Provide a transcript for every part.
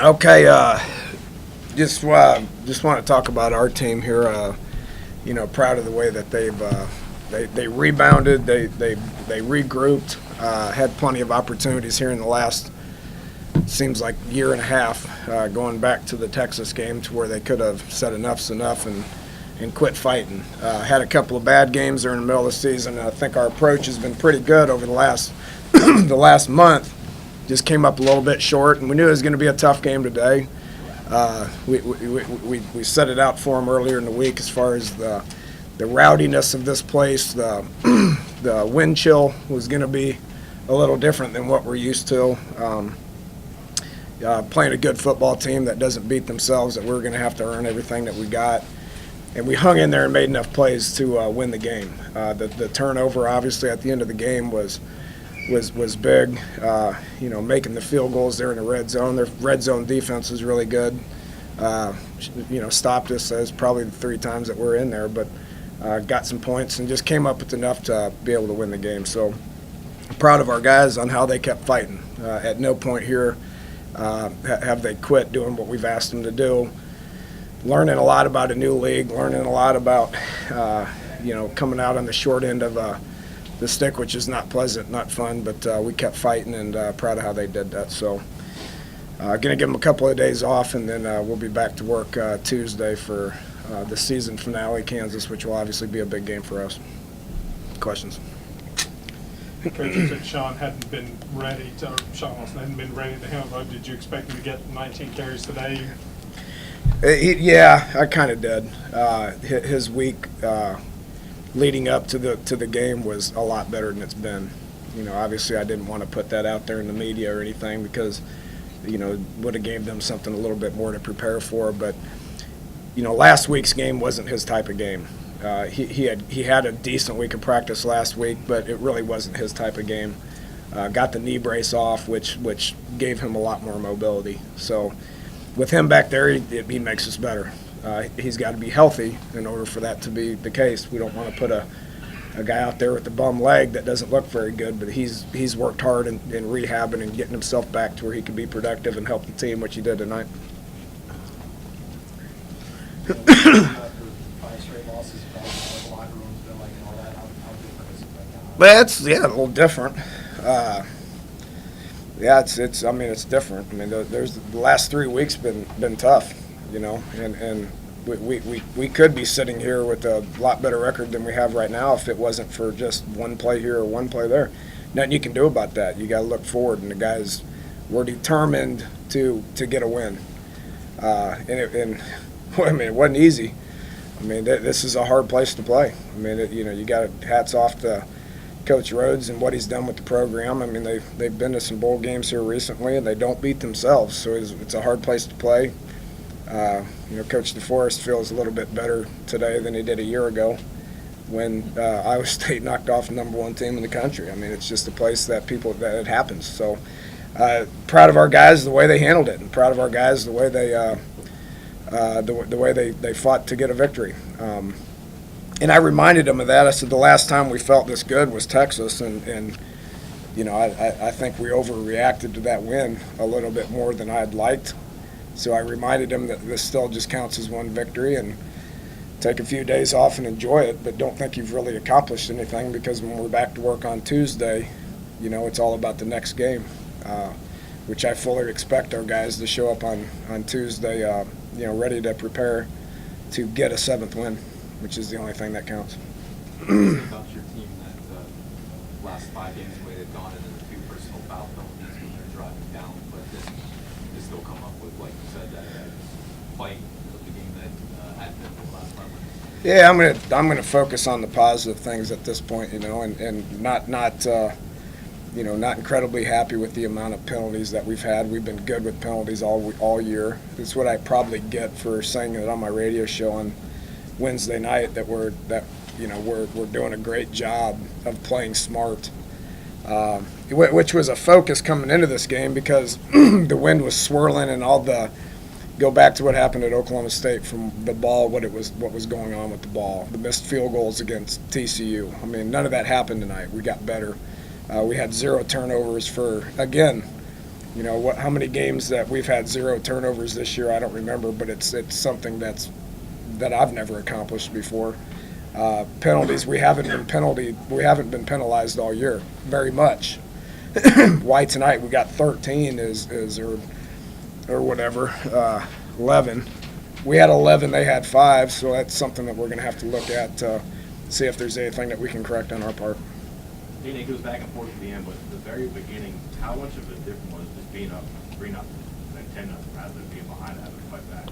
Okay, just want to talk about our team here. Proud of the way that they rebounded, they regrouped, had plenty of opportunities here in the last, seems like, year and a half, going back to the Texas game, to where they could have said enough's enough and quit fighting. Had a couple of bad games there in the middle of the season. I think our approach has been pretty good over the last the last month. Just came up a little bit short, and we knew it was going to be a tough game today. We set it out for them earlier in the week as far as the rowdiness of this place. The wind chill was going to be a little different than what we're used to. Playing a good football team that doesn't beat themselves, that we're going to have to earn everything that we got. And we hung in there and made enough plays to win the game. The turnover, obviously, at the end of the game was big. Making the field goals there in the red zone. Their red zone defense was really good. Stopped us as probably the 3 times that we're in there, but got some points and just came up with enough to be able to win the game. So I'm proud of our guys on how they kept fighting. At no point here have they quit doing what we've asked them to do. Learning a lot about a new league, learning a lot about, coming out on the short end of the stick, which is not pleasant, not fun, but we kept fighting, and proud of how they did that. So going to give them a couple of days off, and then we'll be back to work Tuesday for the season finale, Kansas, which will obviously be a big game for us. Questions? Coach, you said Sean Wilson hadn't been ready to handle it. Did you expect him to get 19 carries today? Yeah, I kind of did. His week leading up to the game was a lot better than it's been. Obviously I didn't want to put that out there in the media or anything, because would have gave them something a little bit more to prepare for. But last week's game wasn't his type of game. He had a decent week of practice last week, but it really wasn't his type of game. Got the knee brace off, which gave him a lot more mobility. So with him back there, he makes us better. He's got to be healthy in order for that to be the case. We don't want to put a guy out there with a bum leg that doesn't look very good, but he's worked hard in rehabbing and getting himself back to where he can be productive and help the team, which he did tonight. But it's a little different. It's different. I mean, there's the last 3 weeks been tough, and we could be sitting here with a lot better record than we have right now if it wasn't for just one play here or one play there. Nothing you can do about that. You got to look forward, and the guys were determined to get a win. It wasn't easy. I mean, this is a hard place to play. I mean, you got hats off to Coach Rhodes and what he's done with the program. I mean, they've been to some bowl games here recently, and they don't beat themselves, so it's a hard place to play. Coach DeForest feels a little bit better today than he did a year ago when Iowa State knocked off the #1 team in the country. I mean, it's just a place that it happens. So proud of our guys, the way they handled it, and proud of our guys, the way they fought to get a victory. And I reminded them of that. I said the last time we felt this good was Texas, and I think we overreacted to that win a little bit more than I'd liked. So I reminded them that this still just counts as one victory, and take a few days off and enjoy it, but don't think you've really accomplished anything, because when we're back to work on Tuesday, it's all about the next game, which I fully expect our guys to show up on Tuesday, ready to prepare to get a 7th win, which is the only thing that counts. About your team that last 5 games, the way they've gone into the 2 personal foul penalties when they're driving down, but then they still come up with, like you said, that fight of the game that had been for the last 5 minutes. Yeah, I'm gonna focus on the positive things at this point, and not incredibly happy with the amount of penalties that we've had. We've been good with penalties all year. That's what I probably get for saying it on my radio show on Wednesday night, that we're doing a great job of playing smart, which was a focus coming into this game, because the wind was swirling, and go back to what happened at Oklahoma State from the ball, what was going on with the ball, the missed field goals against TCU. I mean, none of that happened tonight. We got better. We had 0 turnovers for, again, You know, how many games that we've had 0 turnovers this year, I don't remember, but it's something that I've never accomplished before. Penalties, we haven't been penalized all year very much. Why tonight we got 13 or whatever, 11. We had 11, they had 5, so that's something that we're going to have to look at to see if there's anything that we can correct on our part. It goes back and forth at the end, but at the very beginning, how much of a difference was just being up 3-0 and 10-0 rather than being behind and having to fight back?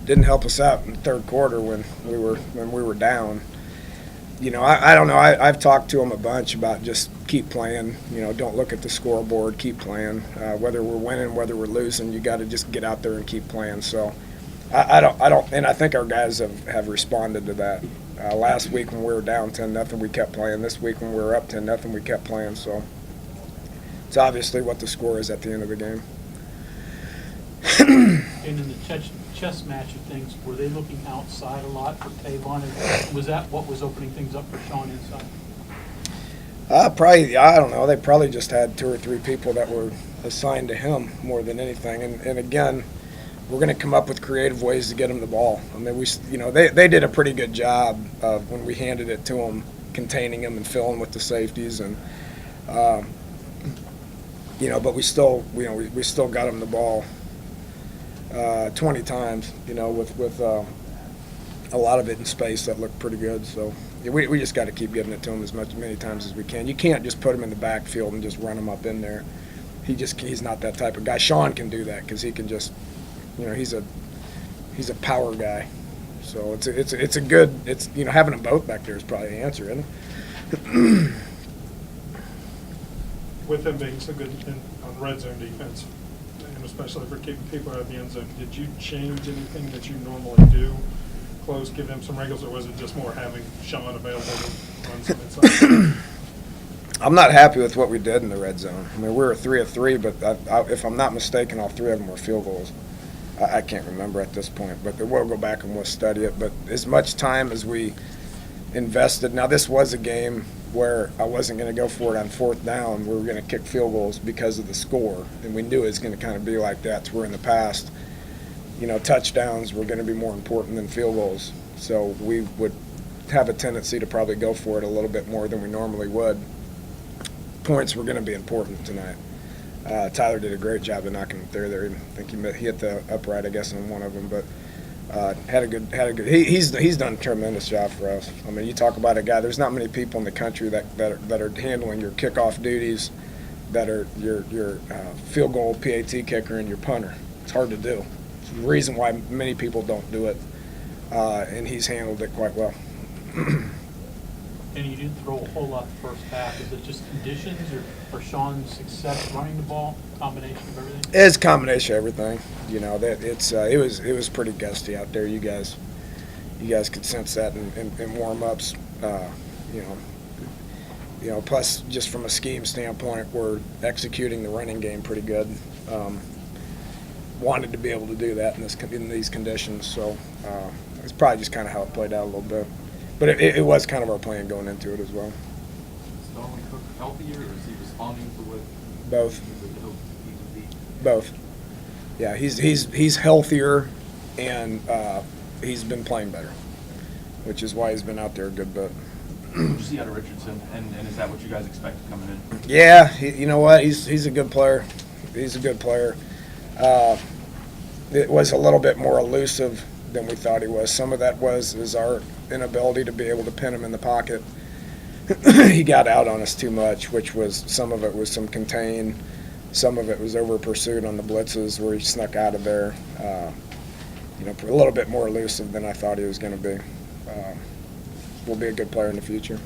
Didn't help us out in the third quarter when we were down. You know, I don't know. I've talked to him a bunch about just keep playing. You know, don't look at the scoreboard. Keep playing. Whether we're winning, whether we're losing, you got to just get out there and keep playing. So, I don't, and I think our guys have responded to that. Last week when we were down 10-0, we kept playing. This week when we were up 10-0, we kept playing. So, it's obviously what the score is at the end of the game. And in the chess match of things, were they looking outside a lot for Tavon? And was that what was opening things up for Sean inside? Probably, I don't know. They probably just had 2 or 3 people that were assigned to him more than anything. And again, we're going to come up with creative ways to get him the ball. I mean, they did a pretty good job of when we handed it to him, containing him and filling with the safeties, and but we still got him the ball 20 times, with a lot of it in space that looked pretty good. So we just got to keep giving it to him many times as we can. You can't just put him in the backfield and just run him up in there. He's not that type of guy. Sean can do that because he can just, he's a power guy. So it's a good, having them both back there is probably the answer, isn't it? With him being so good on red zone defense, and especially for keeping people out of the end zone, did you change anything that you normally do? Close, give him some wrinkles, or was it just more having Sean available to run some inside? I'm not happy with what we did in the red zone. I mean, we were 3 of 3, but if I'm not mistaken, all 3 of them were field goals. I can't remember at this point, but we'll go back and we'll study it. But as much time as we invested, now this was a game where I wasn't going to go for it on 4th down. We were going to kick field goals because of the score, and we knew it was going to kind of be like that. Where in the past, touchdowns were going to be more important than field goals. So we would have a tendency to probably go for it a little bit more than we normally would. Points were going to be important tonight. Tyler did a great job of knocking it there. I think he hit the upright, I guess, on one of them, but had a good. He's done a tremendous job for us. I mean, you talk about a guy. There's not many people in the country that are handling your kickoff duties, that are your field goal PAT kicker and your punter. It's hard to do. It's the reason why many people don't do it, and he's handled it quite well. And you didn't throw a whole lot the first half. Is it just conditions or Sean's success running the ball? Combination of everything? It's a combination of everything. It was pretty gusty out there. You guys could sense that in warm-ups. Plus just from a scheme standpoint, we're executing the running game pretty good. Wanted to be able to do that in these conditions, so it's probably just kind of how it played out a little bit. But it was kind of our plan going into it as well. Is Darwin Cook healthier, or is he responding to what? Both. He would be? Both. Yeah, he's healthier, and he's been playing better, which is why he's been out there a good bit. What did you see out of Richardson, and is that what you guys expected coming in? Yeah, you know what? He's a good player. He's a good player. It was a little bit more elusive than we thought he was. Some of that is our inability to be able to pin him in the pocket. He got out on us too much, which was some of it was some contain, some of it was over pursuit on the blitzes where he snuck out of there. A little bit more elusive than I thought he was going to be. Will be a good player in the future.